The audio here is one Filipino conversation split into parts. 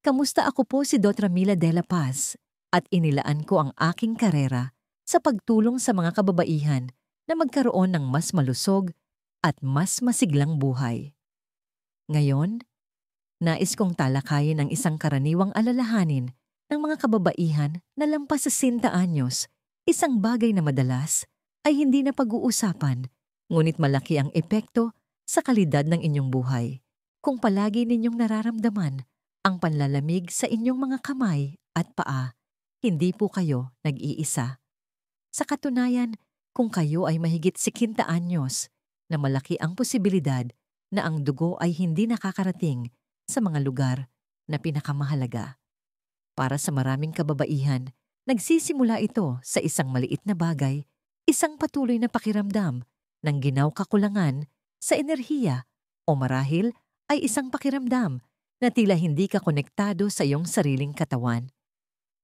Kamusta? Ako po si Dotra Mila de la Paz at inilaan ko ang aking karera sa pagtulong sa mga kababaihan na magkaroon ng mas malusog at mas masiglang buhay. Ngayon, nais kong talakayin ang isang karaniwang alalahanin ng mga kababaihan na lampas sa 60 anyos, isang bagay na madalas ay hindi na pag-uusapan, ngunit malaki ang epekto sa kalidad ng inyong buhay. Kung palagi ninyong nararamdaman ang panlalamig sa inyong mga kamay at paa, hindi po kayo nag-iisa. Sa katunayan, kung kayo ay mahigit 60 anyos, na malaki ang posibilidad na ang dugo ay hindi nakakarating sa mga lugar na pinakamahalaga. Para sa maraming kababaihan, nagsisimula ito sa isang maliit na bagay, isang patuloy na pakiramdam ng ginaw kakulangan sa enerhiya o marahil ay isang pakiramdam na tila hindi ka konektado sa iyong sariling katawan.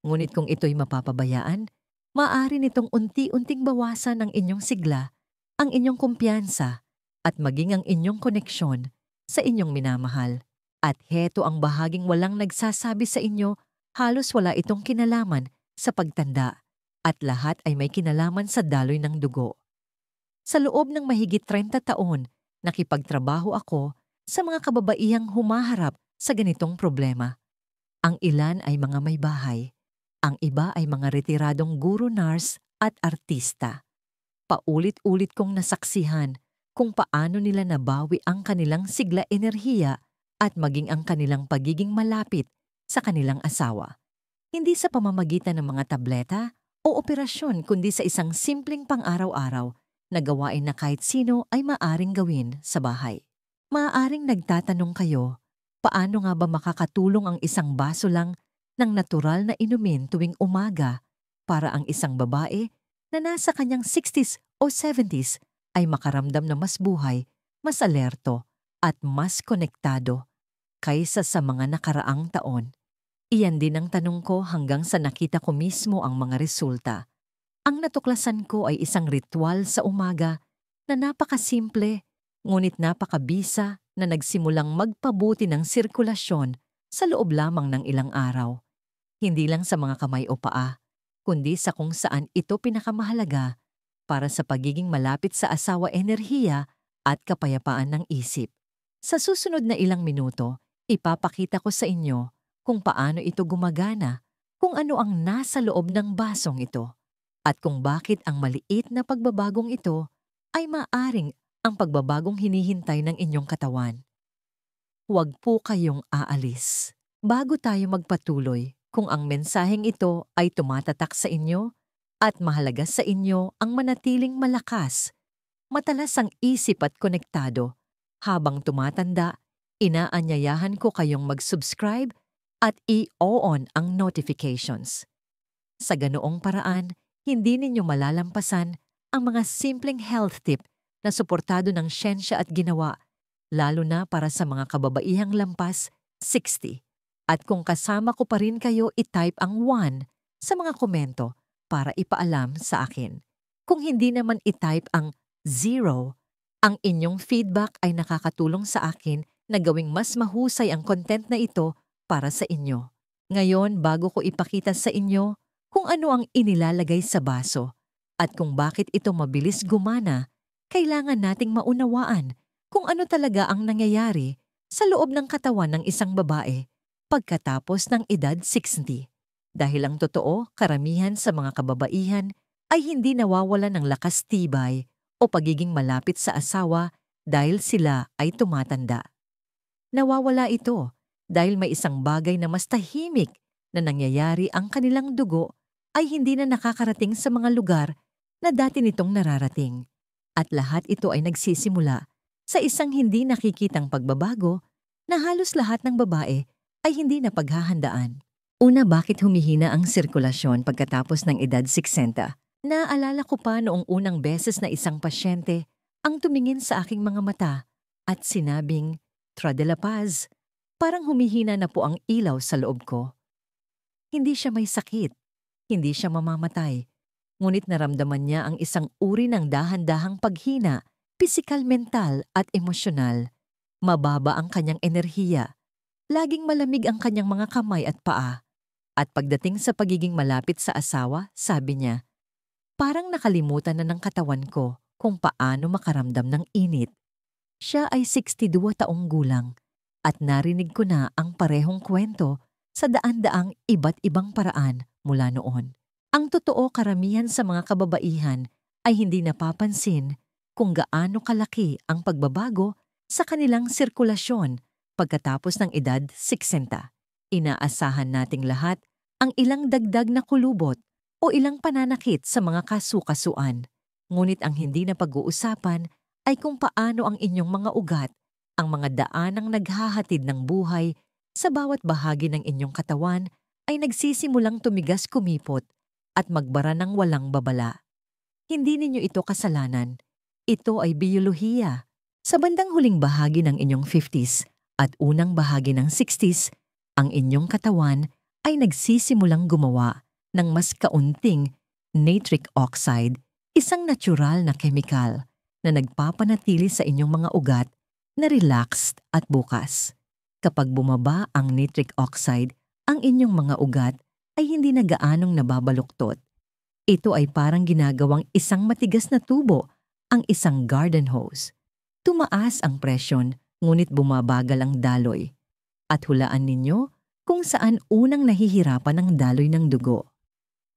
Ngunit kung ito'y mapapabayaan, maaari nitong unti-unting bawasan ang inyong sigla, ang inyong kumpiyansa, at maging ang inyong koneksyon sa inyong minamahal. At heto ang bahaging walang nagsasabi sa inyo, halos wala itong kinalaman sa pagtanda, at lahat ay may kinalaman sa daloy ng dugo. Sa loob ng mahigit 30 taon, nakipagtrabaho ako sa mga kababaihang humaharap sa ganitong problema. Ang ilan ay mga may bahay, ang iba ay mga retiradong guro, nurse at artista. Paulit-ulit kong nasaksihan kung paano nila nabawi ang kanilang sigla, enerhiya at maging ang kanilang pagiging malapit sa kanilang asawa. Hindi sa pamamagitan ng mga tableta o operasyon kundi sa isang simpleng pang-araw-araw na gawain na kahit sino ay maaring gawin sa bahay. Maaaring nagtatanong kayo, paano nga ba makakatulong ang isang baso lang ng natural na inumin tuwing umaga para ang isang babae na nasa kanyang 60s o 70s ay makaramdam na mas buhay, mas alerto at mas konektado kaysa sa mga nakaraang taon? Iyan din ang tanong ko hanggang sa nakita ko mismo ang mga resulta. Ang natuklasan ko ay isang ritual sa umaga na napakasimple ngunit napakabisa na nagsimulang magpabuti ng sirkulasyon sa loob lamang ng ilang araw. Hindi lang sa mga kamay o paa, kundi sa kung saan ito pinakamahalaga para sa pagiging malapit sa asawa, enerhiya at kapayapaan ng isip. Sa susunod na ilang minuto, ipapakita ko sa inyo kung paano ito gumagana, kung ano ang nasa loob ng basong ito, at kung bakit ang maliit na pagbabagong ito ay maaring ang pagbabagong hinihintay ng inyong katawan. Huwag po kayong aalis. Bago tayo magpatuloy, kung ang mensaheng ito ay tumatatak sa inyo at mahalaga sa inyo ang manatiling malakas, matalas ang isip at konektado, habang tumatanda, inaanyayahan ko kayong mag-subscribe at i-on ang notifications. Sa ganoong paraan, hindi ninyo malalampasan ang mga simpleng health tip na suportado ng siyensya at ginawa, lalo na para sa mga kababaihang lampas 60. At kung kasama ko pa rin kayo, i-type ang 1 sa mga komento para ipaalam sa akin. Kung hindi naman i-type ang 0, ang inyong feedback ay nakakatulong sa akin na gawing mas mahusay ang content na ito para sa inyo. Ngayon, bago ko ipakita sa inyo kung ano ang inilalagay sa baso at kung bakit ito mabilis gumana, kailangan nating maunawaan kung ano talaga ang nangyayari sa loob ng katawan ng isang babae pagkatapos ng edad 60. Dahil ang totoo, karamihan sa mga kababaihan ay hindi nawawalan ng lakas, tibay o pagiging malapit sa asawa dahil sila ay tumatanda. Nawawala ito dahil may isang bagay na mas tahimik na nangyayari, ang kanilang dugo ay hindi na nakakarating sa mga lugar na dati nitong nararating. At lahat ito ay nagsisimula sa isang hindi nakikitang pagbabago na halos lahat ng babae ay hindi na paghahandaan. Una, bakit humihina ang sirkulasyon pagkatapos ng edad 60? Naalala ko pa noong unang beses na isang pasyente ang tumingin sa aking mga mata at sinabing, "Tra de la Paz, parang humihina na po ang ilaw sa loob ko." Hindi siya may sakit, hindi siya mamamatay, ngunit naramdaman niya ang isang uri ng dahan-dahang paghina, pisikal, mental at emosyonal. Mababa ang kanyang enerhiya, Laging malamig ang kanyang mga kamay at paa. At pagdating sa pagiging malapit sa asawa, sabi niya, parang nakalimutan na ng katawan ko kung paano makaramdam ng init. Siya ay 62 taong gulang at narinig ko na ang parehong kwento sa daan-daang iba't ibang paraan mula noon. Ang totoo, karamihan sa mga kababaihan ay hindi napapansin kung gaano kalaki ang pagbabago sa kanilang sirkulasyon pagkatapos ng edad 60. Inaasahan nating lahat ang ilang dagdag na kulubot o ilang pananakit sa mga kasukasuan. Ngunit ang hindi na pag-uusapan ay kung paano ang inyong mga ugat, ang mga daanang naghahatid ng buhay sa bawat bahagi ng inyong katawan ay nagsisimulang tumigas, kumipot at magbara ng walang babala. Hindi ninyo ito kasalanan. Ito ay biyolohiya. Sa bandang huling bahagi ng inyong 50s at unang bahagi ng 60s, ang inyong katawan ay nagsisimulang gumawa ng mas kaunting nitric oxide, isang natural na kemikal na nagpapanatili sa inyong mga ugat na relaxed at bukas. Kapag bumaba ang nitric oxide, ang inyong mga ugat ay hindi na gaanong nababaluktot. Ito ay parang ginagawang isang matigas na tubo, ang isang garden hose. Tumaas ang presyon, ngunit bumabagal ang daloy. At hulaan ninyo kung saan unang nahihirapan ang daloy ng dugo.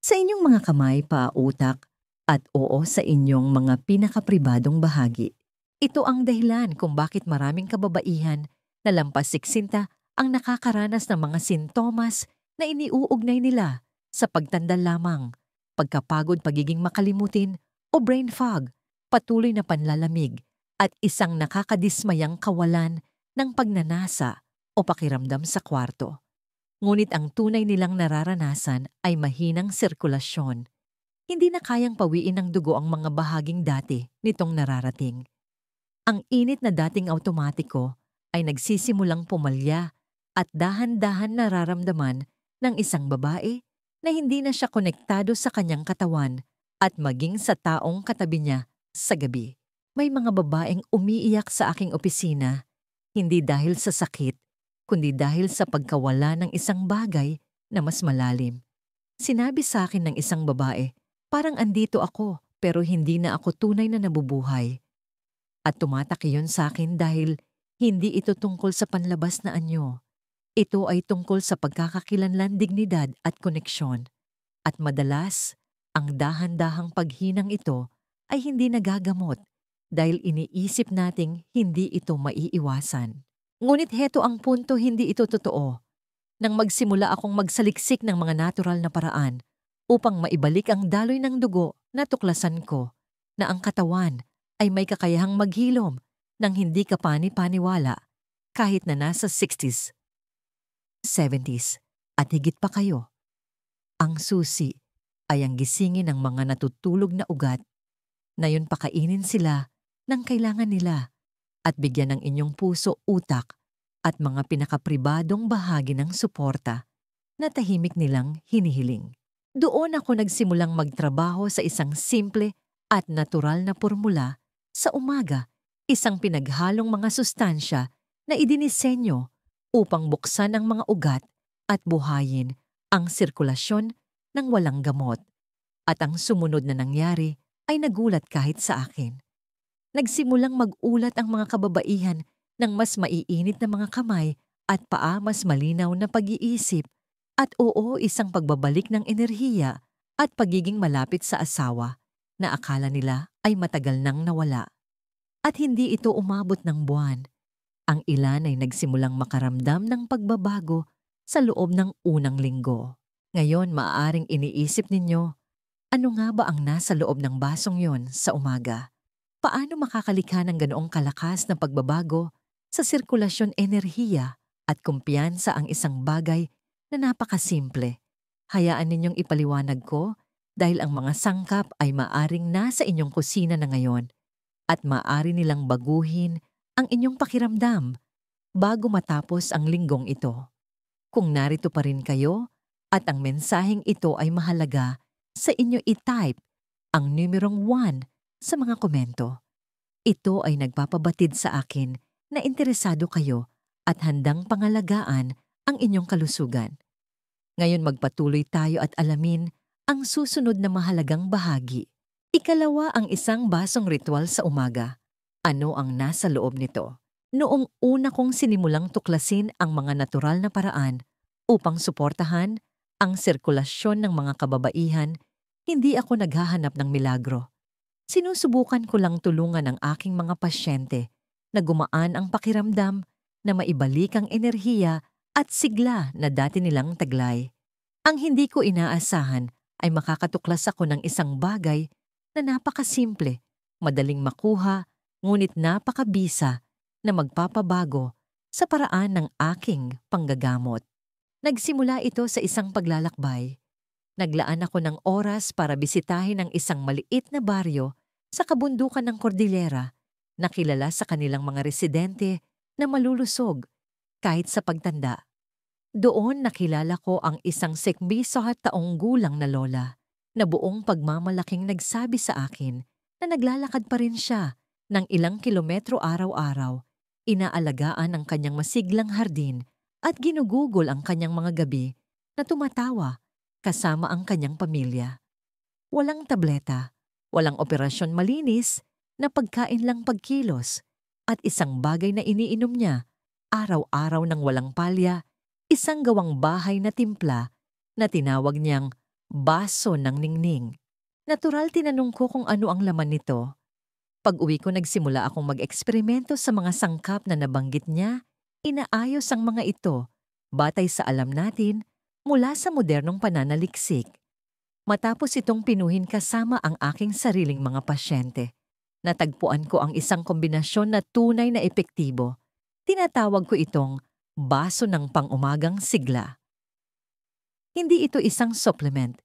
Sa inyong mga kamay, paa, utak, at oo sa inyong mga pinakapribadong bahagi. Ito ang dahilan kung bakit maraming kababaihan na lampas 60 ang nakakaranas ng mga sintomas na iniuugnay nila sa pagtanda lamang, pagkapagod, pagiging makalimutin o brain fog, patuloy na panlalamig at isang nakakadismayang kawalan ng pagnanasa o pakiramdam sa kwarto. Ngunit ang tunay nilang nararanasan ay mahinang sirkulasyon. Hindi na kayang pawiin ng dugo ang mga bahaging dati nitong nararating. Ang init na dating automatiko ay nagsisimulang pumalya at dahan-dahan nararamdaman ng isang babae na hindi na siya konektado sa kanyang katawan at maging sa taong katabi niya sa gabi. May mga babaeng umiiyak sa aking opisina, hindi dahil sa sakit, kundi dahil sa pagkawala ng isang bagay na mas malalim. Sinabi sa akin ng isang babae, parang andito ako pero hindi na ako tunay na nabubuhay. At tumatak iyon sa akin dahil hindi ito tungkol sa panlabas na anyo. Ito ay tungkol sa pagkakakilanlan, dignidad at koneksyon. At madalas, ang dahan-dahang paghinang ito ay hindi nagagamot dahil iniisip nating hindi ito maiiwasan. Ngunit heto ang punto, hindi ito totoo. Nang magsimula akong magsaliksik ng mga natural na paraan upang maibalik ang daloy ng dugo, natuklasan ko na ang katawan ay may kakayahang maghilom ng hindi kapani-paniwala kahit na nasa 60s, 70s at higit pa kayo. Ang susi ay ang gisingin ng mga natutulog na ugat na yun, pakainin sila ng kailangan nila at bigyan ng inyong puso, utak at mga pinakapribadong bahagi ng suporta na tahimik nilang hinihiling. Doon ako nagsimulang magtrabaho sa isang simple at natural na formula sa umaga, isang pinaghalong mga sustansya na idinisenyo upang buksan ang mga ugat at buhayin ang sirkulasyon ng walang gamot. At ang sumunod na nangyari ay nagulat kahit sa akin. Nagsimulang magulat ang mga kababaihan ng mas maiinit na mga kamay at paa, mas malinaw na pag-iisip at oo, isang pagbabalik ng enerhiya at pagiging malapit sa asawa na akala nila ay matagal nang nawala. At hindi ito umabot ng buwan. Ang ilan ay nagsimulang makaramdam ng pagbabago sa loob ng unang linggo. Ngayon, maaaring iniisip ninyo, ano nga ba ang nasa loob ng basong yon sa umaga? Paano makakalikha ng ganoong kalakas na pagbabago sa sirkulasyon, enerhiya at kumpiyansa ang isang bagay na napakasimple? Hayaan ninyong ipaliwanag ko dahil ang mga sangkap ay maaring nasa inyong kusina na ngayon at maaari nilang baguhin ang inyong pakiramdam bago matapos ang linggong ito. Kung narito pa rin kayo at ang mensaheng ito ay mahalaga sa inyo, i-type ang numerong 1 sa mga komento. Ito ay nagpapabatid sa akin na interesado kayo at handang pangalagaan ang inyong kalusugan. Ngayon magpatuloy tayo at alamin ang susunod na mahalagang bahagi. Ikalawa, ang isang basong ritual sa umaga. Ano ang nasa loob nito? Noong una kong sinimulang tuklasin ang mga natural na paraan upang suportahan ang sirkulasyon ng mga kababaihan, hindi ako naghahanap ng milagro. Sinusubukan ko lang tulungan ang aking mga pasyente na gumaan ang pakiramdam, na maibalik ang enerhiya at sigla na dati nilang taglay. Ang hindi ko inaasahan ay makakatuklas ako ng isang bagay na napakasimple, madaling makuha, ngunit napakabisa na magpapabago sa paraan ng aking panggagamot. Nagsimula ito sa isang paglalakbay. Naglaan ako ng oras para bisitahin ang isang maliit na baryo sa kabundukan ng Cordillera na kilala sa kanilang mga residente na malulusog kahit sa pagtanda. Doon nakilala ko ang isang 97 taong gulang na lola na buong pagmamalaking nagsabi sa akin na naglalakad pa rin siya ng ilang kilometro araw-araw, inaalagaan ang kanyang masiglang hardin at ginugugol ang kanyang mga gabi na tumatawa kasama ang kanyang pamilya. Walang tableta, walang operasyon malinis, na pagkain lang pagkilos, at isang bagay na iniinom niya, araw-araw ng walang palya, isang gawang bahay na timpla na tinawag niyang baso ng ningning. Natural tinanong ko kung ano ang laman nito. Pag-uwi ko nagsimula akong mag-eksperimento sa mga sangkap na nabanggit niya, inaayos ang mga ito, batay sa alam natin, mula sa modernong pananaliksik. Matapos itong pinuhin kasama ang aking sariling mga pasyente, natagpuan ko ang isang kombinasyon na tunay na epektibo. Tinatawag ko itong baso ng pang-umagang sigla. Hindi ito isang supplement.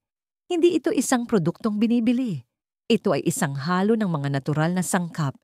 Hindi ito isang produktong binibili. Ito ay isang halo ng mga natural na sangkap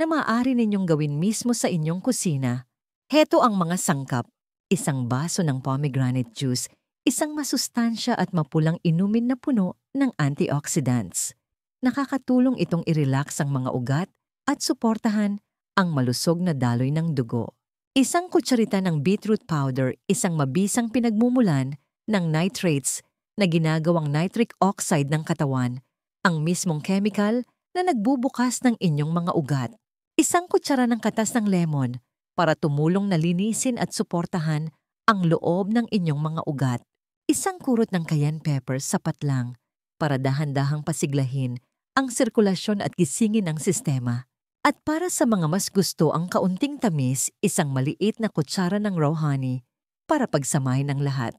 na maaari ninyong gawin mismo sa inyong kusina. Heto ang mga sangkap. Isang baso ng pomegranate juice, isang masustansya at mapulang inumin na puno ng antioxidants. Nakakatulong itong i-relax ang mga ugat at suportahan ang malusog na daloy ng dugo. Isang kutsarita ng beetroot powder, isang mabisang pinagmumulan ng nitrates na ginagawang nitric oxide ng katawan, ang mismong chemical na nagbubukas ng inyong mga ugat. Isang kutsara ng katas ng lemon para tumulong na linisin at suportahan ang loob ng inyong mga ugat. Isang kurot ng cayenne pepper sapat lang para dahan-dahang pasiglahin ang sirkulasyon at gisingin ang sistema. At para sa mga mas gusto ang kaunting tamis, isang maliit na kutsara ng raw honey para pagsamahin ang lahat.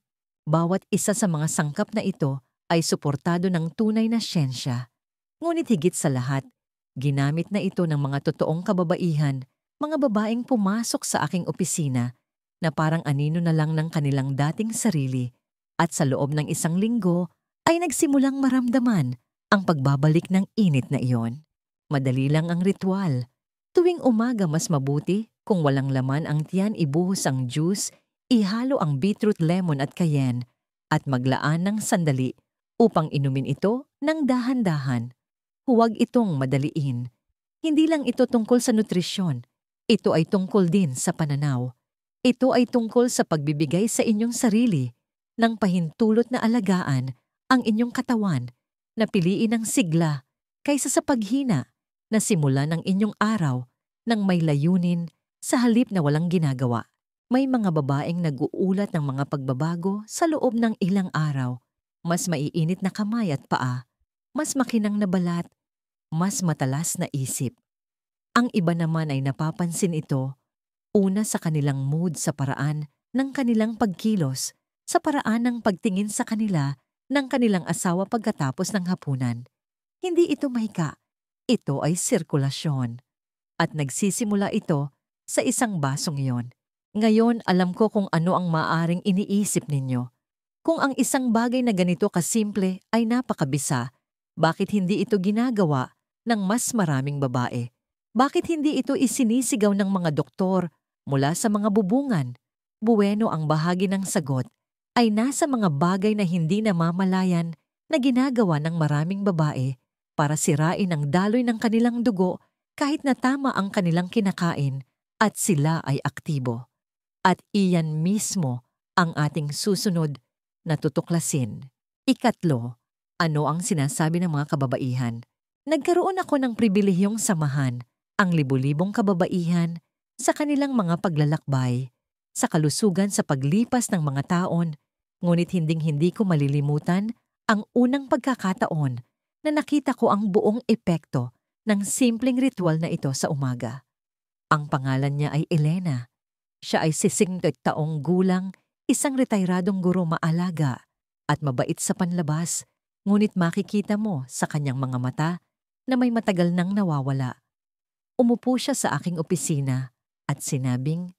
Bawat isa sa mga sangkap na ito ay suportado ng tunay na siyensya. Ngunit higit sa lahat, ginamit na ito ng mga totoong kababaihan, mga babaeng pumasok sa aking opisina na parang anino na lang ng kanilang dating sarili, at sa loob ng isang linggo ay nagsimulang maramdaman ang pagbabalik ng init na iyon. Madali lang ang ritual. Tuwing umaga mas mabuti kung walang laman ang tiyan, ibuhos ang juice, ihalo ang beetroot, lemon at cayenne at maglaan ng sandali upang inumin ito ng dahan-dahan. Huwag itong madaliin. Hindi lang ito tungkol sa nutrisyon. Ito ay tungkol din sa pananaw. Ito ay tungkol sa pagbibigay sa inyong sarili ng pahintulot na alagaan ang inyong katawan, na piliin ang sigla kaysa sa paghina, na simula ng inyong araw ng may layunin sa halip na walang ginagawa. May mga babaeng nag-uulat ng mga pagbabago sa loob ng ilang araw. Mas maiinit na kamay at paa, mas makinang na balat, mas matalas na isip. Ang iba naman ay napapansin ito, una sa kanilang mood, sa paraan ng kanilang pagkilos, sa paraan ng pagtingin sa kanila ng kanilang asawa pagkatapos ng hapunan. Hindi ito mahika, ito ay sirkulasyon. At nagsisimula ito sa isang basong iyon. Ngayon alam ko kung ano ang maaaring iniisip ninyo. Kung ang isang bagay na ganito kasimple ay napakabisa, bakit hindi ito ginagawa ng mas maraming babae? Bakit hindi ito isinisigaw ng mga doktor mula sa mga bubungan? Buweno, ang bahagi ng sagot ay nasa mga bagay na hindi namamalayan na ginagawa ng maraming babae para sirain ang daloy ng kanilang dugo kahit na tama ang kanilang kinakain at sila ay aktibo. At iyan mismo ang ating susunod na tutuklasin. Ikatlo, ano ang sinasabi ng mga kababaihan? Nagkaroon ako ng pribilehiyong samahan ang libu-libong kababaihan sa kanilang mga paglalakbay, sa kalusugan sa paglipas ng mga taon, ngunit hinding-hindi ko malilimutan ang unang pagkakataon na nakita ko ang buong epekto ng simpleng ritual na ito sa umaga. Ang pangalan niya ay Elena. Siya ay 60 taong gulang, isang retairadong guro maalaga at mabait sa panlabas, ngunit makikita mo sa kanyang mga mata na may matagal nang nawawala. Umupo siya sa aking opisina at sinabing,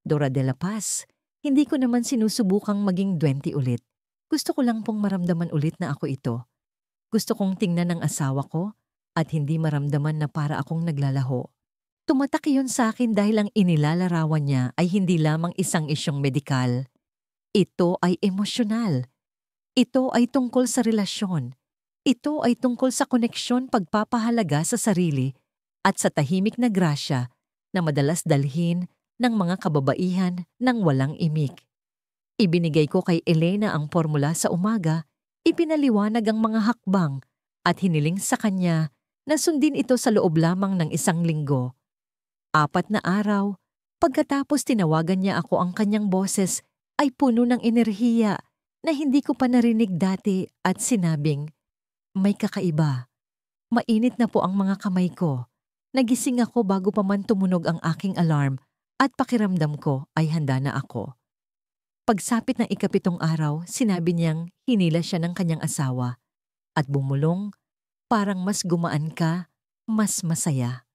"Dora de la Paz, hindi ko naman sinusubukang maging 20 ulit. Gusto ko lang pong maramdaman ulit na ako ito. Gusto kong tingnan ng asawa ko at hindi maramdaman na para akong naglalaho." Tumatak iyon sa akin dahil ang inilalarawan niya ay hindi lamang isang isyong medikal. Ito ay emosyonal. Ito ay tungkol sa relasyon. Ito ay tungkol sa koneksyon, pagpapahalaga sa sarili at sa tahimik na grasya na madalas dalhin ng mga kababaihan ng walang imik. Ibinigay ko kay Elena ang formula sa umaga, ipinaliwanag ang mga hakbang at hiniling sa kanya na sundin ito sa loob lamang ng 1 linggo. 4 na araw, pagkatapos tinawagan niya ako, ang kanyang boses ay puno ng enerhiya na hindi ko pa narinig dati at sinabing, "May kakaiba. Mainit na po ang mga kamay ko. Nagising ako bago pa man tumunog ang aking alarm at pakiramdam ko ay handa na ako." Pagsapit ng 7 araw, sinabi niyang hinila siya ng kanyang asawa at bumulong, "Parang mas gumaan ka, mas masaya."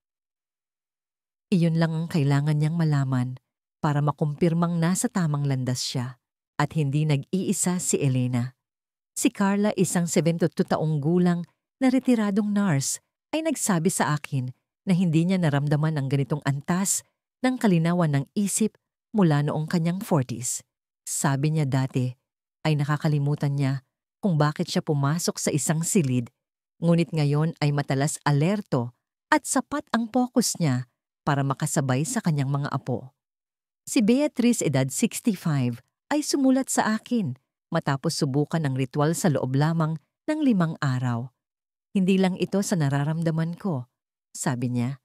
Iyon lang ang kailangan niyang malaman para makumpirmang nasa tamang landas siya at hindi nag-iisa si Elena. Si Carla, isang 72 taong gulang na retiradong nurse, ay nagsabi sa akin na hindi niya naramdaman ang ganitong antas ng kalinawan ng isip mula noong kanyang 40s. Sabi niya dati ay nakakalimutan niya kung bakit siya pumasok sa isang silid, ngunit ngayon ay matalas alerto at sapat ang focus niya para makasabay sa kanyang mga apo. Si Beatrice, edad 65, ay sumulat sa akin matapos subukan ang ritual sa loob lamang ng 5 araw. "Hindi lang ito sa nararamdaman ko," sabi niya.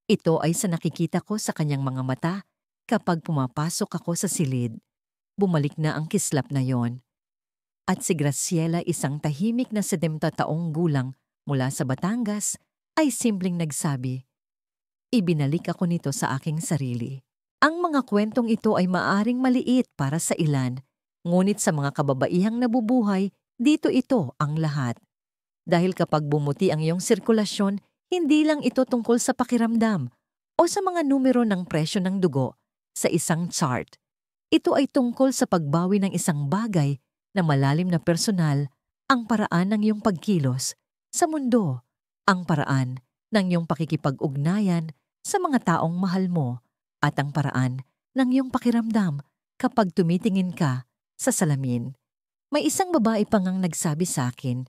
"Ito ay sa nakikita ko sa kanyang mga mata kapag pumapasok ako sa silid." Bumalik na ang kislap na yon. At si Graciela, isang tahimik na 70 taong gulang mula sa Batangas, ay simpleng nagsabi, "Ibinalik ako nito sa aking sarili." Ang mga kwentong ito ay maaring maliit para sa ilan, ngunit sa mga kababaihang nabubuhay, dito ito ang lahat. Dahil kapag bumuti ang iyong sirkulasyon, hindi lang ito tungkol sa pakiramdam o sa mga numero ng presyo ng dugo sa isang chart. Ito ay tungkol sa pagbawi ng isang bagay na malalim na personal, ang paraan ng iyong pagkilos sa mundo, ang paraan ng iyong pakikipag-ugnayan sa mga taong mahal mo, at ang paraan ng iyong pakiramdam kapag tumitingin ka sa salamin. May isang babae pa ngang nagsabi sa akin,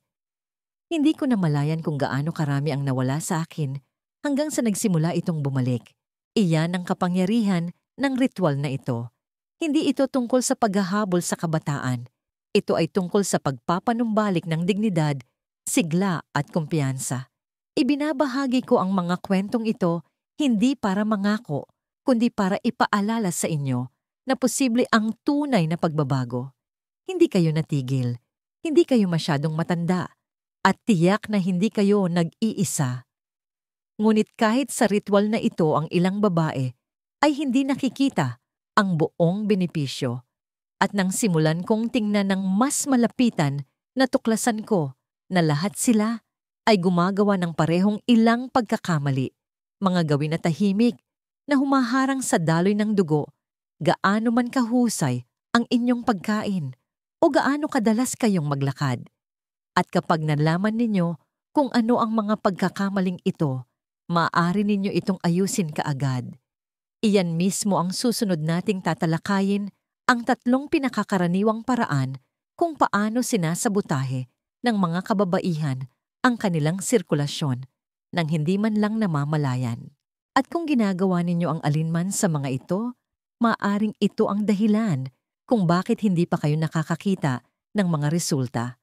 "Hindi ko namalayan kung gaano karami ang nawala sa akin hanggang sa nagsimula itong bumalik." Iyan ang kapangyarihan ng ritual na ito. Hindi ito tungkol sa paghahabol sa kabataan. Ito ay tungkol sa pagpapanumbalik ng dignidad, sigla at kumpiyansa. Ibinabahagi ko ang mga kwentong ito hindi para mangako, kundi para ipaalala sa inyo na posible ang tunay na pagbabago. Hindi kayo natigil, hindi kayo masyadong matanda, at tiyak na hindi kayo nag-iisa. Ngunit kahit sa ritual na ito ang ilang babae ay hindi nakikita ang buong benepisyo. At nang simulan kong tingnan ng mas malapitan, natuklasan ko na lahat sila ay gumagawa ng parehong ilang pagkakamali, mga gawin na tahimik na humaharang sa daloy ng dugo. Gaano man kahusay ang inyong pagkain o gaano kadalas kayong maglakad. At kapag nalaman ninyo kung ano ang mga pagkakamaling ito, maaari ninyo itong ayusin kaagad. Iyan mismo ang susunod nating tatalakayin, ang 3 pinakakaraniwang paraan kung paano sinasabotahe ng mga kababaihan ang kanilang sirkulasyon nang hindi man lang namamalayan. At kung ginagawa ninyo ang alinman sa mga ito, Maaring ito ang dahilan kung bakit hindi pa kayo nakakakita ng mga resulta.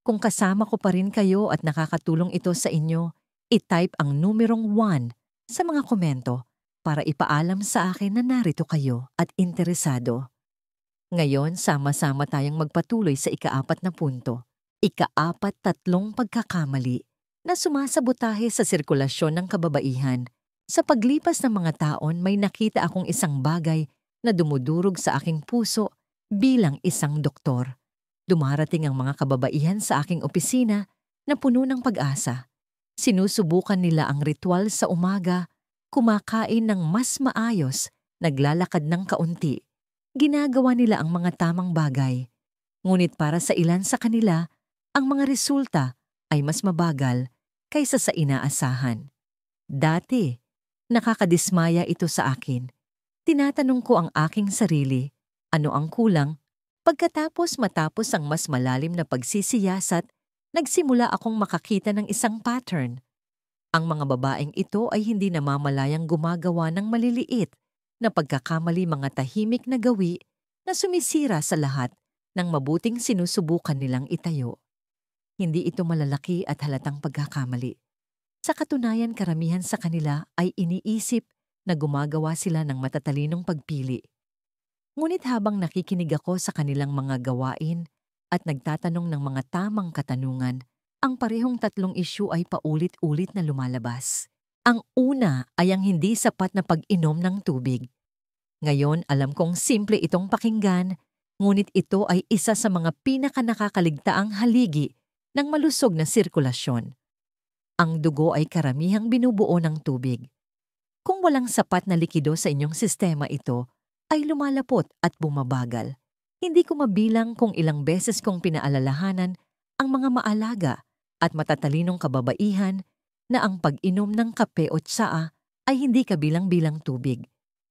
Kung kasama ko pa rin kayo at nakakatulong ito sa inyo, i-type ang numerong 1 sa mga komento para ipaalam sa akin na narito kayo at interesado. Ngayon, sama-sama tayong magpatuloy sa ika-4 na punto. Ika-4, tatlong pagkakamali na sumasabotahe sa sirkulasyon ng kababaihan. Sa paglipas ng mga taon, may nakita akong isang bagay na dumudurog sa aking puso bilang isang doktor. Dumarating ang mga kababaihan sa aking opisina na puno ng pag-asa. Sinusubukan nila ang ritual sa umaga, kumakain ng mas maayos, naglalakad ng kaunti. Ginagawa nila ang mga tamang bagay. Ngunit para sa ilan sa kanila, ang mga resulta ay mas mabagal kaysa sa inaasahan. Dati, nakakadismaya ito sa akin. Tinatanong ko ang aking sarili, ano ang kulang? Matapos ang mas malalim na pagsisiyasat, nagsimula akong makakita ng isang pattern. Ang mga babaeng ito ay hindi namamalayang gumagawa ng maliliit na pagkakamali, mga tahimik na gawi na sumisira sa lahat ng mabuting sinusubukan nilang itayo. Hindi ito malalaki at halatang pagkakamali. Sa katunayan, karamihan sa kanila ay iniisip na gumagawa sila ng matatalinong pagpili. Ngunit habang nakikinig ako sa kanilang mga gawain at nagtatanong ng mga tamang katanungan, ang parehong tatlong isyu ay paulit-ulit na lumalabas. Ang una ay ang hindi sapat na pag-inom ng tubig. Ngayon, alam kong simple itong pakinggan, ngunit ito ay isa sa mga pinakanakakaligtaang haligi ng malusog na sirkulasyon. Ang dugo ay karamihang binubuo ng tubig. Kung walang sapat na likido sa inyong sistema, ito ay lumalapot at bumabagal. Hindi ko mabilang kung ilang beses kong pinaalalahanan ang mga maalaga at matatalinong kababaihan na ang pag-inom ng kape o tsaa ay hindi kabilang-bilang tubig.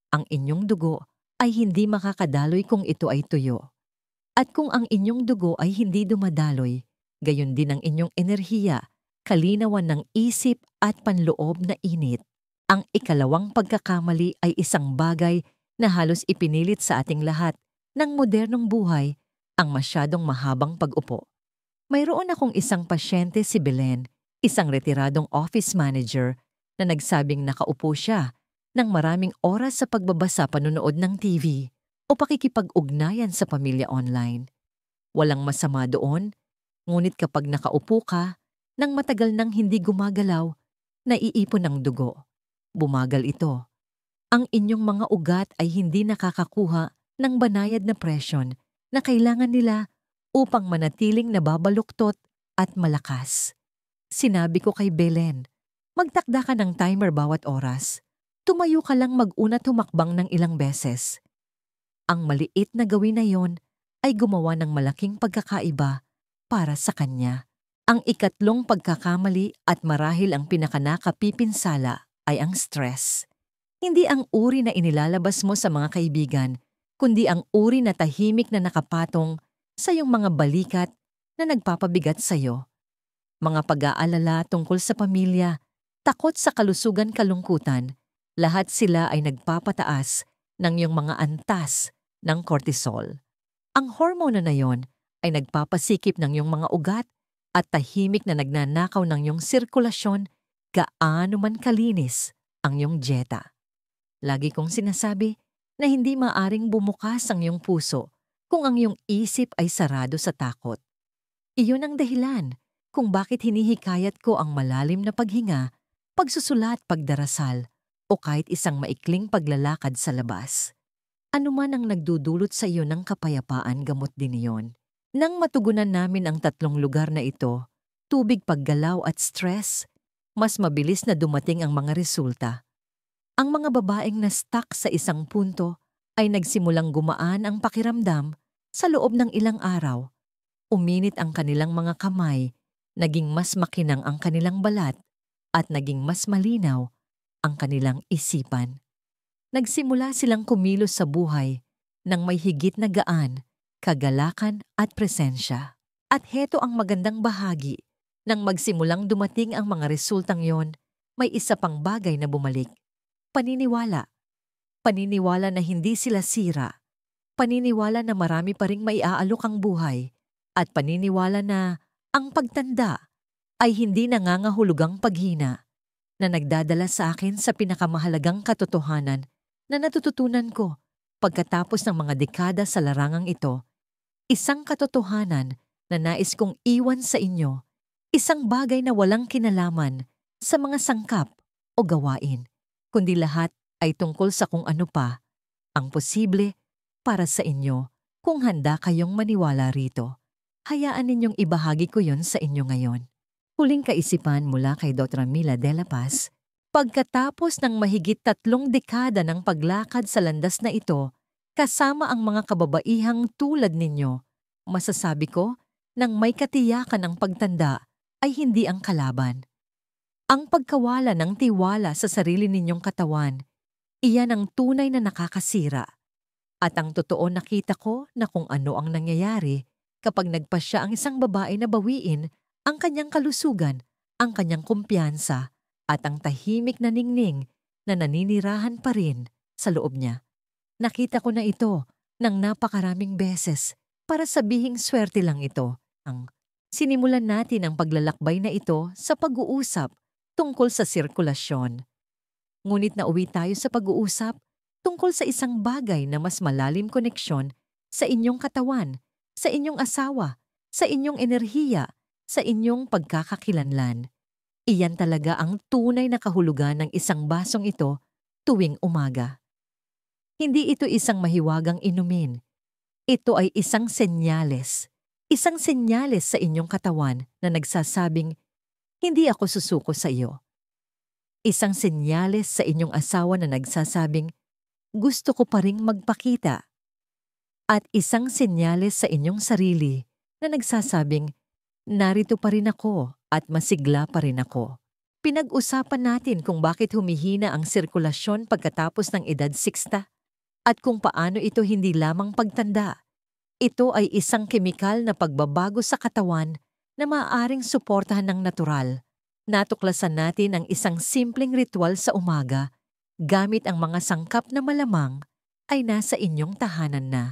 Ang inyong dugo ay hindi makakadaloy kung ito ay tuyo. At kung ang inyong dugo ay hindi dumadaloy, gayon din ang inyong enerhiya, kalinawan ng isip at panloob na init. Ang ikalawang pagkakamali ay isang bagay na halos ipinilit sa ating lahat ng modernong buhay, ang masyadong mahabang pag-upo. Mayroon akong isang pasyente, si Belen, isang retiradong office manager na nagsabing nakaupo siya ng maraming oras sa pagbabasa, panonood ng TV o pakikipag-ugnayan sa pamilya online. Walang masama doon, ngunit kapag nakaupo ka, nang matagal nang hindi gumagalaw, naiipon ang dugo. Bumagal ito. Ang inyong mga ugat ay hindi nakakakuha ng banayad na presyon na kailangan nila upang manatiling nababaluktot at malakas. Sinabi ko kay Belen, magtakda ka ng timer bawat oras. Tumayo ka lang mag-una, tumakbang ng ilang beses. Ang maliit na gawin na yon ay gumawa ng malaking pagkakaiba para sa kanya. Ang ikatlong pagkakamali at marahil ang pinakanakapipinsala ay ang stress. Hindi ang uri na inilalabas mo sa mga kaibigan, kundi ang uri na tahimik na nakapatong sa iyong mga balikat na nagpapabigat sa iyo. Mga pag-aalala tungkol sa pamilya, takot sa kalusugan, kalungkutan, lahat sila ay nagpapataas ng iyong mga antas ng cortisol. Ang hormona na yon ay nagpapasikip ng iyong mga ugat at tahimik na nagnanakaw ng iyong sirkulasyon, gaano man kalinis ang iyong dieta. Lagi kong sinasabi na hindi maaring bumukas ang iyong puso kung ang iyong isip ay sarado sa takot. Iyon ang dahilan kung bakit hinihikayat ko ang malalim na paghinga, pagsusulat, pagdarasal, o kahit isang maikling paglalakad sa labas. Ano man ang nagdudulot sa iyo ng kapayapaan, gamot din iyon. Nang matugunan namin ang tatlong lugar na ito, tubig, paggalaw at stress, mas mabilis na dumating ang mga resulta. Ang mga babaeng na stuck sa isang punto ay nagsimulang gumaan ang pakiramdam sa loob ng ilang araw. Uminit ang kanilang mga kamay, naging mas makinang ang kanilang balat, at naging mas malinaw ang kanilang isipan. Nagsimula silang kumilos sa buhay ng may higit na gaan, kagalakan at presensya. At heto ang magandang bahagi, nang magsimulang dumating ang mga resultang yon, may isa pang bagay na bumalik. Paniniwala. Paniniwala na hindi sila sira. Paniniwala na marami pa ring maiaalok ang buhay. At paniniwala na ang pagtanda ay hindi nangangahulugang paghina, na nagdadala sa akin sa pinakamahalagang katotohanan na natututunan ko pagkatapos ng mga dekada sa larangang ito. Isang katotohanan na nais kong iwan sa inyo, isang bagay na walang kinalaman sa mga sangkap o gawain, kundi lahat ay tungkol sa kung ano pa ang posible para sa inyo kung handa kayong maniwala rito. Hayaan ninyong ibahagi ko yon sa inyo ngayon. Huling kaisipan mula kay Dr. Mila de la Paz. Pagkatapos ng mahigit 3 dekada ng paglakad sa landas na ito, kasama ang mga kababaihang tulad ninyo, masasabi ko nang may katiyakan ang pagtanda ay hindi ang kalaban. Ang pagkawala ng tiwala sa sarili ninyong katawan, iyan ang tunay na nakakasira. At ang totoo nakita ko na kung ano ang nangyayari kapag nagpasya ang isang babae na bawiin ang kanyang kalusugan, ang kanyang kumpiyansa, at ang tahimik na ningning na naninirahan pa rin sa loob niya. Nakita ko na ito ng napakaraming beses para sabihing swerte lang ito. Sinimulan natin ang paglalakbay na ito sa pag-uusap tungkol sa sirkulasyon. Ngunit nauwi tayo sa pag-uusap tungkol sa isang bagay na mas malalim koneksyon sa inyong katawan, sa inyong asawa, sa inyong enerhiya, sa inyong pagkakakilanlan. Iyan talaga ang tunay na kahulugan ng isang basong ito tuwing umaga. Hindi ito isang mahiwagang inumin. Ito ay isang senyales. Isang senyales sa inyong katawan na nagsasabing, hindi ako susuko sa iyo. Isang senyales sa inyong asawa na nagsasabing, gusto ko pa ring magpakita. At isang senyales sa inyong sarili na nagsasabing, narito pa rin ako at masigla pa rin ako. Pinag-usapan natin kung bakit humihina ang sirkulasyon pagkatapos ng edad 60 at kung paano ito hindi lamang pagtanda. Ito ay isang kemikal na pagbabago sa katawan na maaaring suportahan ng natural. Natuklasan natin ang isang simpleng ritual sa umaga gamit ang mga sangkap na malamang ay nasa inyong tahanan na.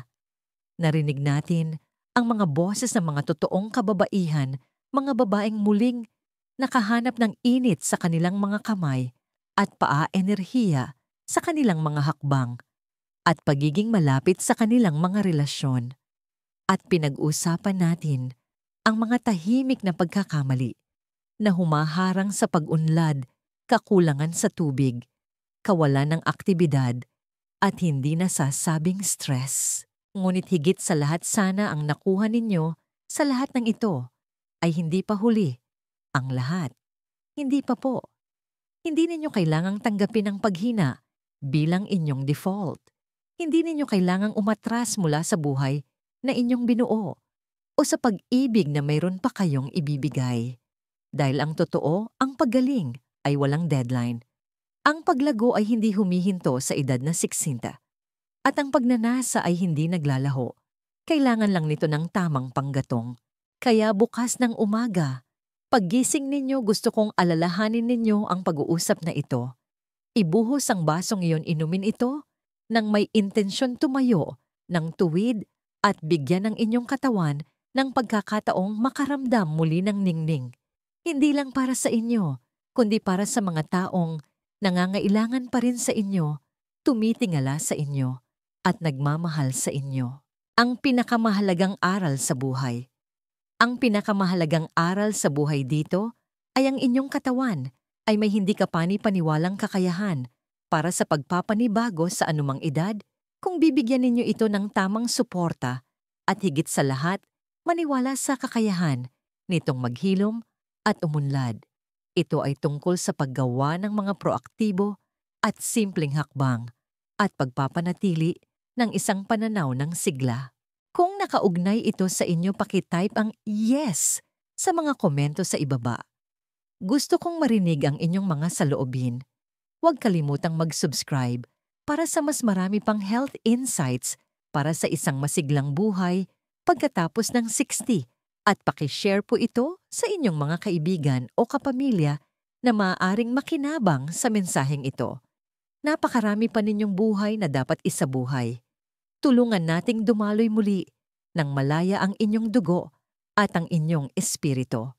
Narinig natin ang mga boses ng mga totoong kababaihan, mga babaeng muling nakahanap ng init sa kanilang mga kamay at paa-enerhiya sa kanilang mga hakbang at pagiging malapit sa kanilang mga relasyon. At pinag-usapan natin ang mga tahimik na pagkakamali na humaharang sa pag-unlad, kakulangan sa tubig, kawalan ng aktibidad, at hindi nasasabing stress. Ngunit higit sa lahat sana ang nakuha ninyo sa lahat ng ito ay hindi pa huli. Ang lahat. Hindi pa po. Hindi ninyo kailangang tanggapin ang paghina bilang inyong default. Hindi ninyo kailangang umatras mula sa buhay na inyong binuo o sa pag-ibig na mayroon pa kayong ibibigay. Dahil ang totoo, ang paggaling ay walang deadline. Ang paglago ay hindi humihinto sa edad na 60. At ang pagnanasa ay hindi naglalaho. Kailangan lang nito ng tamang panggatong. Kaya bukas ng umaga, paggising ninyo gusto kong alalahanin ninyo ang pag-uusap na ito. Ibuhos ang basong iyon, inumin ito nang may intensyon tumayo ng tuwid at bigyan ng inyong katawan ng pagkakataong makaramdam muli ng ningning. Hindi lang para sa inyo, kundi para sa mga taong nangangailangan pa rin sa inyo, tumitingala sa inyo, at nagmamahal sa inyo. Ang pinakamahalagang aral sa buhay. Ang pinakamahalagang aral sa buhay dito ay ang inyong katawan ay may hindi kapani-paniwalang kakayahan para sa pagpapanibago sa anumang edad kung bibigyan ninyo ito ng tamang suporta at higit sa lahat, maniwala sa kakayahan nitong maghilom at umunlad. Ito ay tungkol sa paggawa ng mga proaktibo at simpleng hakbang at pagpapanatili ng isang pananaw ng sigla. Kung nakaugnay ito sa inyo, pakitype ang yes sa mga komento sa ibaba. Gusto kong marinig ang inyong mga saloobin. Huwag kalimutang mag-subscribe para sa mas marami pang health insights para sa isang masiglang buhay pagkatapos ng 60 at pakishare po ito sa inyong mga kaibigan o kapamilya na maaaring makinabang sa mensaheng ito. Napakarami pa ninyong buhay na dapat isabuhay. Tulungan nating dumaloy muli nang malaya ang inyong dugo at ang inyong espiritu.